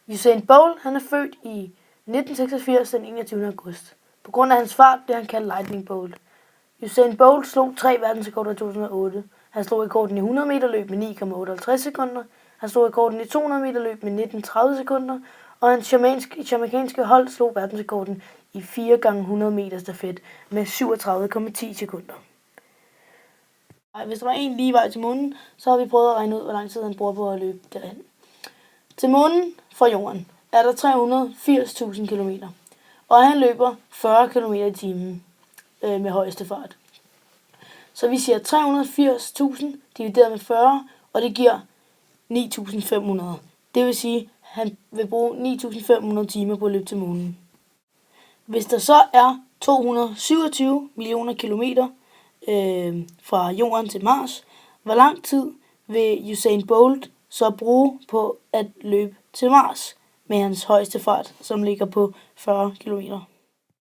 Usain Bolt han er født i 1986 den 21. august. På grund af hans fart blev han kaldt Lightning Bolt. Usain Bolt slog 3 verdensrekorder i 2008. Han slog rekorden i 100 meter løb med 9,58 sekunder. Han slog rekorden i 200 meter løb med 19,30 sekunder. Og hans jamaicanske hold slog verdensrekorden i 4x100 meter stafet med 37,10 sekunder. Hvis der var en lige vej til månen, så har vi prøvet at regne ud, hvor lang tid han bruger på at løbe derhen. Til månen fra jorden er der 380.000 km, og han løber 40 km i timen med højeste fart. Så vi siger 380.000 divideret med 40, og det giver 9.500. Det vil sige, at han vil bruge 9.500 timer på at løbe til månen. Hvis der så er 227 millioner kilometer fra jorden til Mars, hvor lang tid vil Usain Bolt så bruge på at løbe til Mars med hans højeste fart, som ligger på 40 km?